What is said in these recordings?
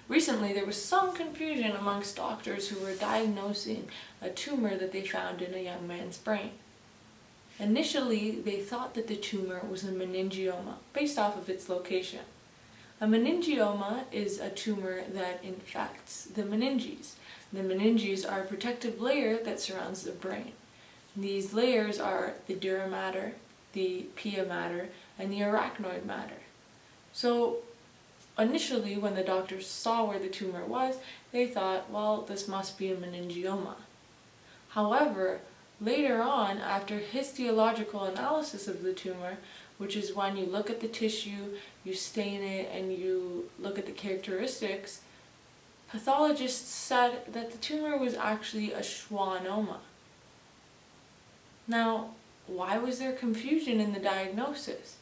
Recently, there was some confusion amongst doctors who were diagnosing a tumor that they found in a young man's brain. Initially, they thought that the tumor was a meningioma, based off of its location. A meningioma is a tumor that infects the meninges. The meninges are a protective layer that surrounds the brain. These layers are the dura mater, the pia mater, and the arachnoid mater. So initially, when the doctors saw where the tumor was, they thought, well, this must be a meningioma. However, later on, after histological analysis of the tumor, which is when you look at the tissue, you stain it, and you look at the characteristics, pathologists said that the tumor was actually a schwannoma. Now, why was there confusion in the diagnosis?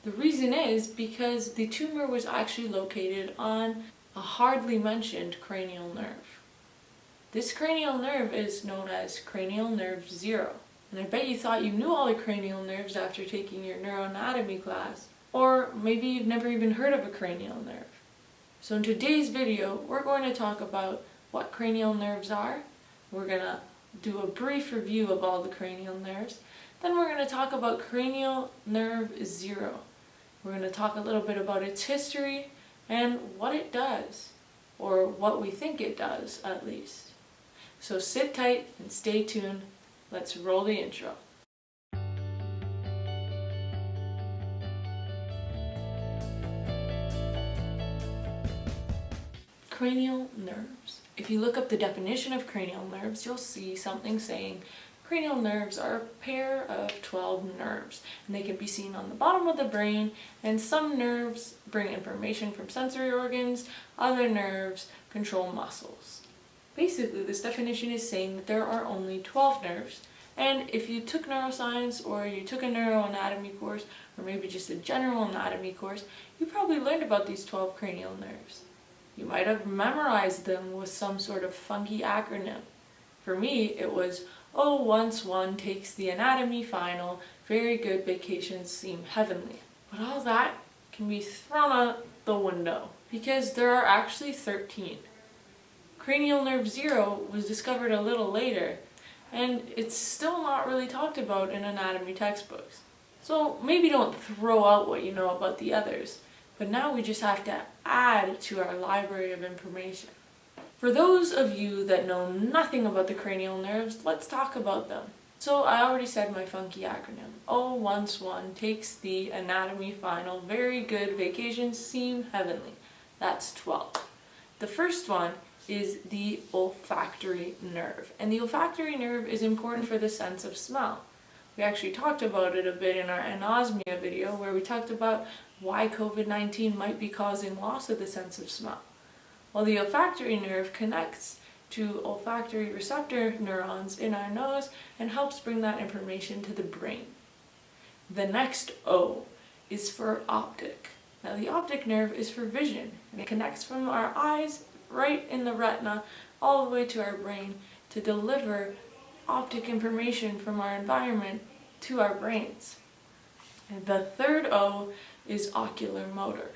The reason is because the tumor was actually located on a hardly mentioned cranial nerve. This cranial nerve is known as cranial nerve 0. And I bet you thought you knew all the cranial nerves after taking your neuroanatomy class. Or maybe you've never even heard of a cranial nerve. So in today's video, we're going to talk about what cranial nerves are. We're going to do a brief review of all the cranial nerves. Then we're going to talk about cranial nerve 0. We're going to talk a little bit about its history and what it does, or what we think it does at least. So sit tight and stay tuned. Let's roll the intro. Cranial nerves. If you look up the definition of cranial nerves, you'll see something saying cranial nerves are a pair of 12 nerves, and they can be seen on the bottom of the brain, and some nerves bring information from sensory organs, other nerves control muscles. Basically, this definition is saying that there are only 12 nerves, and if you took neuroscience or you took a neuroanatomy course, or maybe just a general anatomy course, you probably learned about these 12 cranial nerves. You might have memorized them with some sort of funky acronym. For me, it was, oh, once one takes the anatomy final, very good vacations seem heavenly. But all that can be thrown out the window, because there are actually 13. Cranial nerve 0 was discovered a little later, and it's still not really talked about in anatomy textbooks. So maybe don't throw out what you know about the others, but now we just have to add to our library of information. For those of you that know nothing about the cranial nerves, let's talk about them. So I already said my funky acronym. Oh, once one takes the anatomy final, very good vacations seem heavenly. That's 12. The first one is the olfactory nerve. And the olfactory nerve is important for the sense of smell. We actually talked about it a bit in our anosmia video, where we talked about why COVID-19 might be causing loss of the sense of smell. Well, the olfactory nerve connects to olfactory receptor neurons in our nose and helps bring that information to the brain. The next O is for optic. Now, the optic nerve is for vision, and it connects from our eyes right in the retina all the way to our brain to deliver optic information from our environment to our brains. And the third O is ocular motor.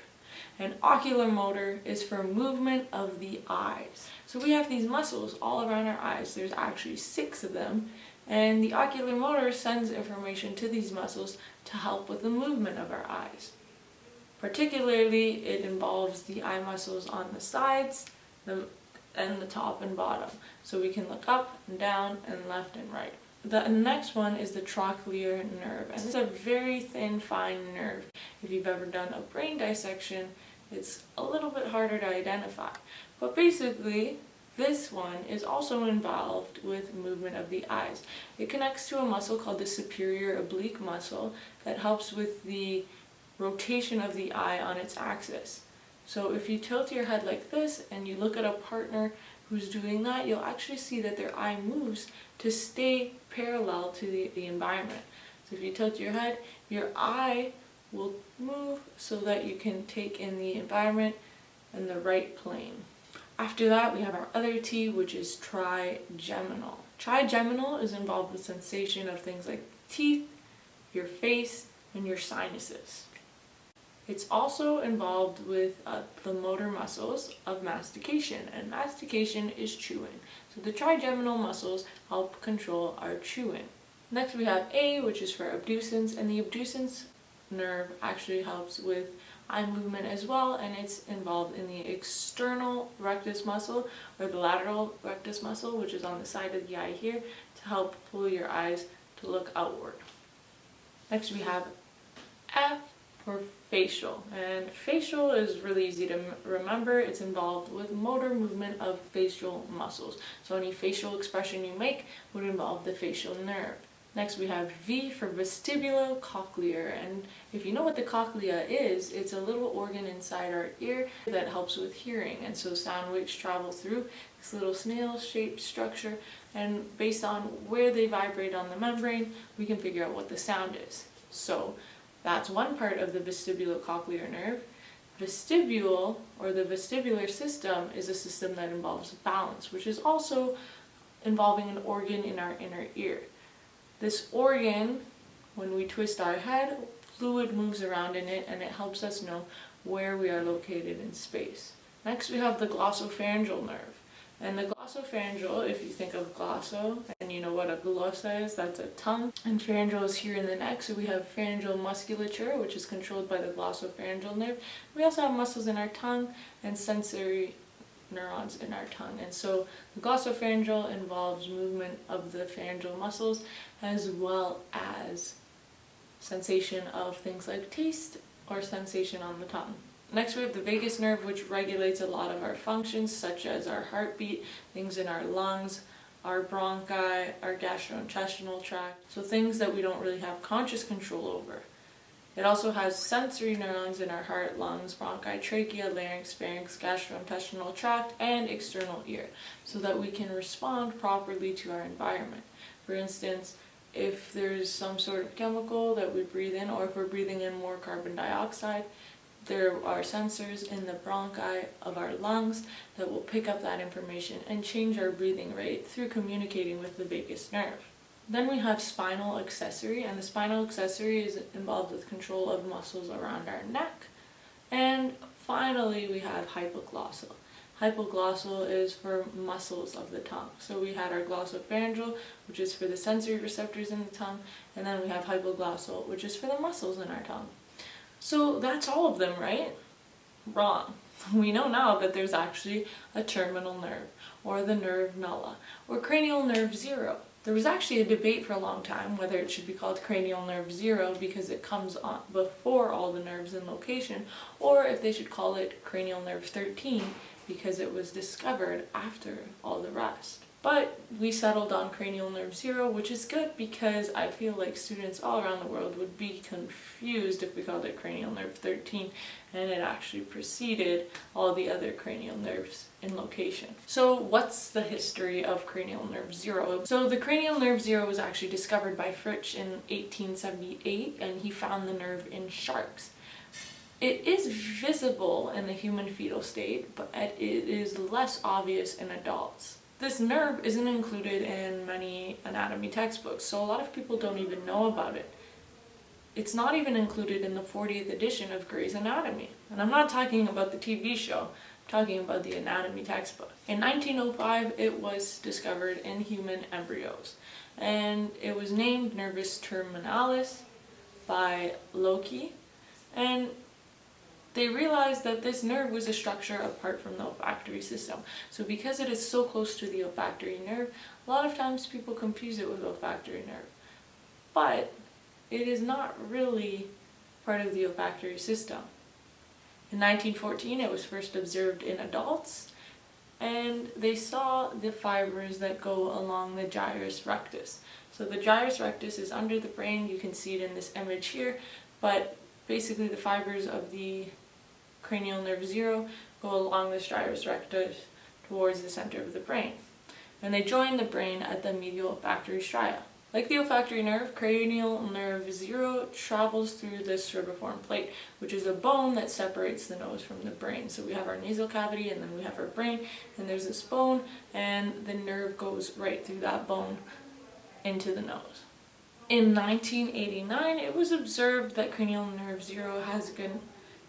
And ocular motor is for movement of the eyes. So we have these muscles all around our eyes. There's actually 6 of them. And the ocular motor sends information to these muscles to help with the movement of our eyes. Particularly, it involves the eye muscles on the sides and the top and bottom. So we can look up and down and left and right. The next one is the trochlear nerve. And it's a very thin, fine nerve. If you've ever done a brain dissection, it's a little bit harder to identify. But basically, this one is also involved with movement of the eyes. It connects to a muscle called the superior oblique muscle that helps with the rotation of the eye on its axis. So if you tilt your head like this and you look at a partner who's doing that, you'll actually see that their eye moves to stay parallel to the environment. So if you tilt your head, your eye will move so that you can take in the environment in the right plane. After that, we have our other T, which is trigeminal. Trigeminal is involved with sensation of things like teeth, your face, and your sinuses. It's also involved with the motor muscles of mastication, and mastication is chewing. So the trigeminal muscles help control our chewing. Next we have A, which is for abducens, and the abducens nerve actually helps with eye movement as well, and it's involved in the external rectus muscle or the lateral rectus muscle, which is on the side of the eye here, to help pull your eyes to look outward. Next we have F for facial, and facial is really easy to remember. It's involved with motor movement of facial muscles. So any facial expression you make would involve the facial nerve. Next we have V for vestibulo cochlear, and if you know what the cochlea is, it's a little organ inside our ear that helps with hearing, and so sound waves travel through this little snail-shaped structure, and based on where they vibrate on the membrane, we can figure out what the sound is. So that's one part of the vestibulocochlear nerve. Vestibule, or the vestibular system, is a system that involves balance, which is also involving an organ in our inner ear. This organ, when we twist our head, fluid moves around in it and it helps us know where we are located in space. Next we have the glossopharyngeal nerve. And the glossopharyngeal, if you think of glosso, and you know what a glossa is, that's a tongue. And pharyngeal is here in the neck, so we have pharyngeal musculature, which is controlled by the glossopharyngeal nerve. We also have muscles in our tongue and sensory neurons in our tongue, and so the glossopharyngeal involves movement of the pharyngeal muscles as well as sensation of things like taste or sensation on the tongue. Next we have the vagus nerve, which regulates a lot of our functions such as our heartbeat, things in our lungs, our bronchi, our gastrointestinal tract, so things that we don't really have conscious control over. It also has sensory neurons in our heart, lungs, bronchi, trachea, larynx, pharynx, gastrointestinal tract, and external ear, so that we can respond properly to our environment. For instance, if there's some sort of chemical that we breathe in, or if we're breathing in more carbon dioxide, there are sensors in the bronchi of our lungs that will pick up that information and change our breathing rate through communicating with the vagus nerve. Then we have spinal accessory, and the spinal accessory is involved with control of muscles around our neck. And finally we have hypoglossal. Hypoglossal is for muscles of the tongue. So we had our glossopharyngeal, which is for the sensory receptors in the tongue, and then we have hypoglossal, which is for the muscles in our tongue. So that's all of them, right? Wrong. We know now that there's actually a terminal nerve, or the nerve nulla, or cranial nerve 0. There was actually a debate for a long time whether it should be called cranial nerve 0 because it comes on before all the nerves in location, or if they should call it cranial nerve 13 because it was discovered after all the rest. But we settled on cranial nerve 0, which is good because I feel like students all around the world would be confused if we called it cranial nerve 13 and it actually preceded all the other cranial nerves in location. So what's the history of cranial nerve 0? So the cranial nerve 0 was actually discovered by Fritsch in 1878, and he found the nerve in sharks. It is visible in the human fetal state, but it is less obvious in adults. This nerve isn't included in many anatomy textbooks, so a lot of people don't even know about it. It's not even included in the 40th edition of Gray's Anatomy. And I'm not talking about the TV show, I'm talking about the anatomy textbook. In 1905, it was discovered in human embryos, and it was named Nervus terminalis by Loki, and they realized that this nerve was a structure apart from the olfactory system. So because it is so close to the olfactory nerve, a lot of times people confuse it with olfactory nerve. But it is not really part of the olfactory system. In 1914, it was first observed in adults, and they saw the fibers that go along the gyrus rectus. So the gyrus rectus is under the brain, you can see it in this image here, but basically the fibers of the cranial nerve 0 go along the gyrus rectus towards the center of the brain. And they join the brain at the medial olfactory stria. Like the olfactory nerve, cranial nerve 0 travels through the cerviform plate, which is a bone that separates the nose from the brain. So we have our nasal cavity, and then we have our brain, and there's this bone, and the nerve goes right through that bone into the nose. In 1989, it was observed that cranial nerve 0 has been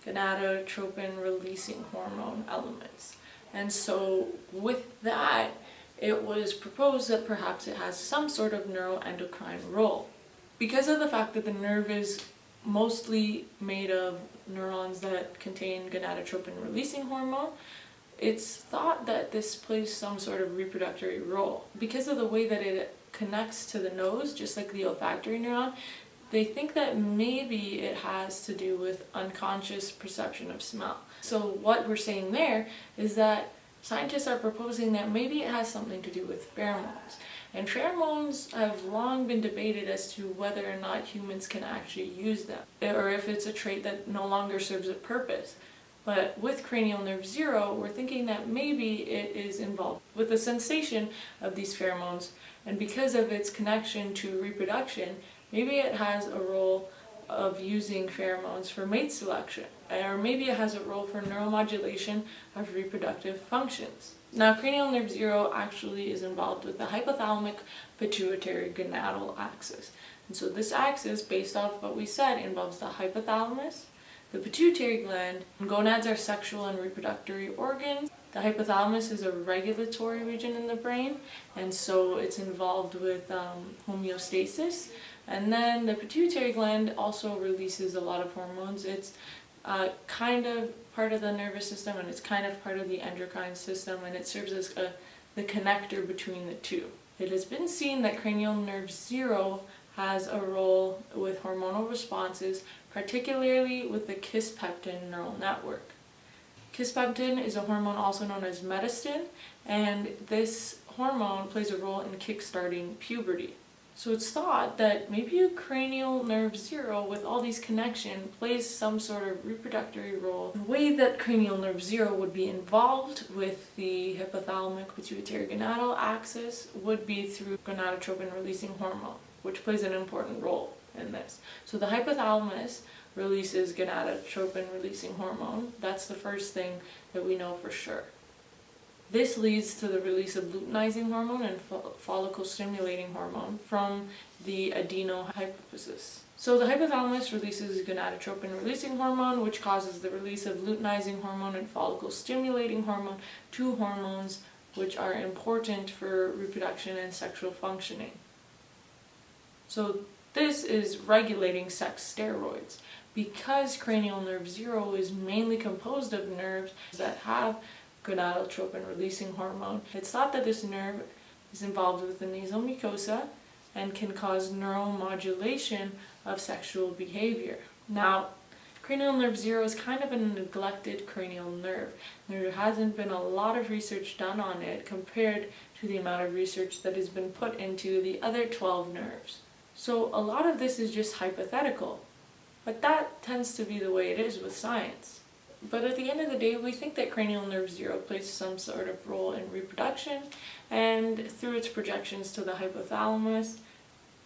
gonadotropin releasing hormone elements. And so with that, it was proposed that perhaps it has some sort of neuroendocrine role. Because of the fact that the nerve is mostly made of neurons that contain gonadotropin releasing hormone, it's thought that this plays some sort of reproductory role. Because of the way that it connects to the nose, just like the olfactory neuron, they think that maybe it has to do with unconscious perception of smell. So what we're saying there is that scientists are proposing that maybe it has something to do with pheromones. And pheromones have long been debated as to whether or not humans can actually use them, or if it's a trait that no longer serves a purpose. But with cranial nerve 0, we're thinking that maybe it is involved with the sensation of these pheromones, and because of its connection to reproduction, maybe it has a role of using pheromones for mate selection, or maybe it has a role for neuromodulation of reproductive functions. Now, cranial nerve 0 actually is involved with the hypothalamic pituitary gonadal axis. And so this axis, based off what we said, involves the hypothalamus, the pituitary gland. Gonads are sexual and reproductory organs. The hypothalamus is a regulatory region in the brain, and so it's involved with homeostasis. And then the pituitary gland also releases a lot of hormones. It's kind of part of the nervous system, and it's kind of part of the endocrine system, and it serves as the connector between the two. It has been seen that cranial nerve 0 has a role with hormonal responses, particularly with the kisspeptin neural network. Kisspeptin is a hormone also known as metastin, and this hormone plays a role in kickstarting puberty. So it's thought that maybe a cranial nerve 0 with all these connections plays some sort of reproductory role. The way that cranial nerve 0 would be involved with the hypothalamic pituitary gonadal axis would be through gonadotropin releasing hormone, which plays an important role in this. So the hypothalamus releases gonadotropin releasing hormone. That's the first thing that we know for sure. This leads to the release of luteinizing hormone and follicle stimulating hormone from the adenohypophysis. So the hypothalamus releases gonadotropin releasing hormone, which causes the release of luteinizing hormone and follicle stimulating hormone, two hormones which are important for reproduction and sexual functioning. So this is regulating sex steroids. Because cranial nerve 0 is mainly composed of nerves that have gonadotropin releasing hormone, it's thought that this nerve is involved with the nasal mucosa and can cause neuromodulation of sexual behavior. Now, cranial nerve 0 is kind of a neglected cranial nerve. There hasn't been a lot of research done on it compared to the amount of research that has been put into the other 12 nerves. So a lot of this is just hypothetical, but that tends to be the way it is with science. But at the end of the day, we think that cranial nerve 0 plays some sort of role in reproduction, and through its projections to the hypothalamus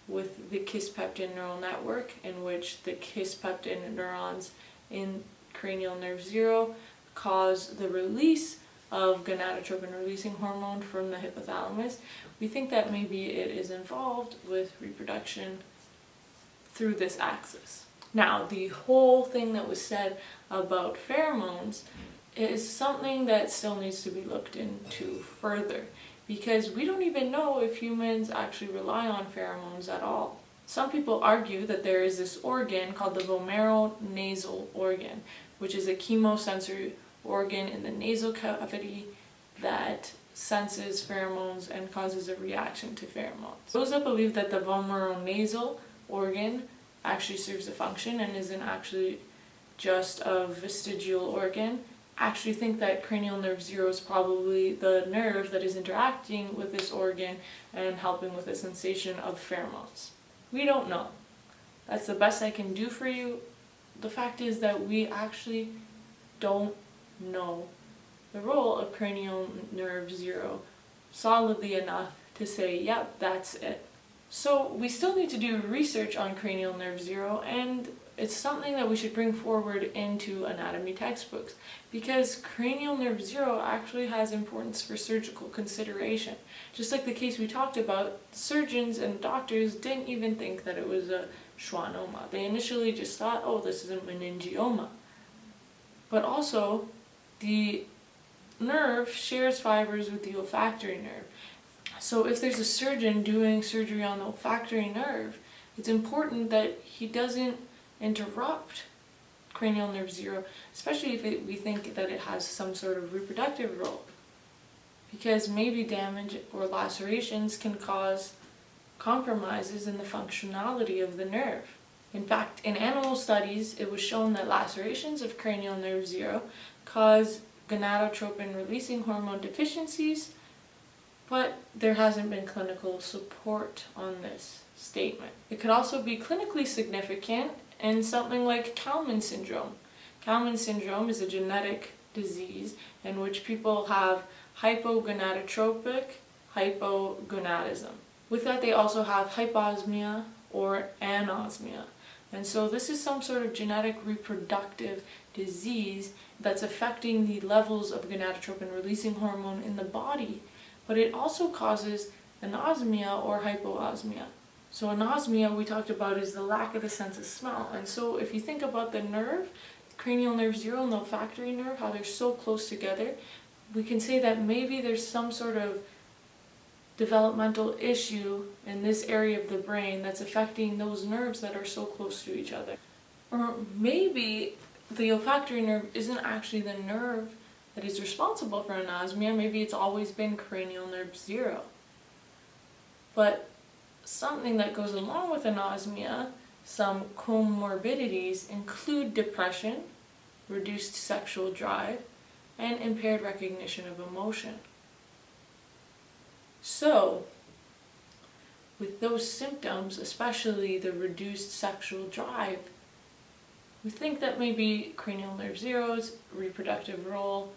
with the kisspeptin neural network, in which the kisspeptin neurons in cranial nerve 0 cause the release of gonadotropin releasing hormone from the hypothalamus, we think that maybe it is involved with reproduction through this axis. Now, the whole thing that was said about pheromones is something that still needs to be looked into further, because we don't even know if humans actually rely on pheromones at all. Some people argue that there is this organ called the vomeronasal organ, which is a chemosensory organ in the nasal cavity that senses pheromones and causes a reaction to pheromones. Those that believe that the vomeronasal organ actually serves a function and isn't actually just a vestigial organ actually think that cranial nerve 0 is probably the nerve that is interacting with this organ and helping with the sensation of pheromones. We don't know. That's the best I can do for you. The fact is that we actually don't know the role of cranial nerve 0 solidly enough to say, yep, that's it. So we still need to do research on cranial nerve 0, and it's something that we should bring forward into anatomy textbooks, because cranial nerve 0 actually has importance for surgical consideration. Just like the case we talked about, surgeons and doctors didn't even think that it was a schwannoma. They initially just thought, oh, this is a meningioma. but also the nerve shares fibers with the olfactory nerve. So if there's a surgeon doing surgery on the olfactory nerve, it's important that he doesn't interrupt cranial nerve 0, especially if we think that it has some sort of reproductive role, because maybe damage or lacerations can cause compromises in the functionality of the nerve. In fact, in animal studies, it was shown that lacerations of cranial nerve 0 cause gonadotropin releasing hormone deficiencies, but there hasn't been clinical support on this statement. It could also be clinically significant in something like Kalman syndrome. Kalman syndrome is a genetic disease in which people have hypogonadotropic hypogonadism. With that, they also have hyposmia or anosmia. And so this is some sort of genetic reproductive disease that's affecting the levels of gonadotropin releasing hormone in the body, but it also causes anosmia or hypoosmia. So anosmia, we talked about, is the lack of the sense of smell. And so if you think about the nerve, cranial nerve 0 and the olfactory nerve, how they're so close together, we can say that maybe there's some sort of developmental issue in this area of the brain that's affecting those nerves that are so close to each other. Or maybe the olfactory nerve isn't actually the nerve that is responsible for anosmia. Maybe it's always been cranial nerve 0. But something that goes along with anosmia, some comorbidities, include depression, reduced sexual drive, and impaired recognition of emotion. So, with those symptoms, especially the reduced sexual drive, we think that maybe cranial nerve 0's reproductive role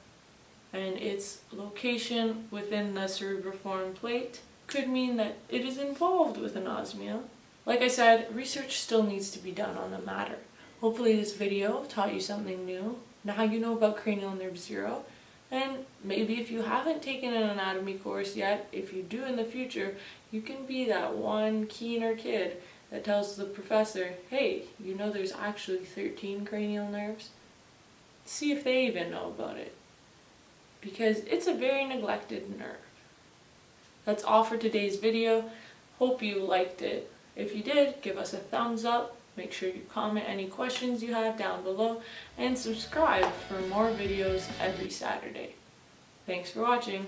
and its location within the cerebriform plate could mean that it is involved with anosmia. Like I said, research still needs to be done on the matter. Hopefully this video taught you something new. Now you know about cranial nerve 0, and maybe if you haven't taken an anatomy course yet, if you do in the future, you can be that one keener kid that tells the professor, hey, you know there's actually 13 cranial nerves? See if they even know about it, because it's a very neglected nerve. That's all for today's video. Hope you liked it. If you did, give us a thumbs up. Make sure you comment any questions you have down below and subscribe for more videos every Saturday. Thanks for watching.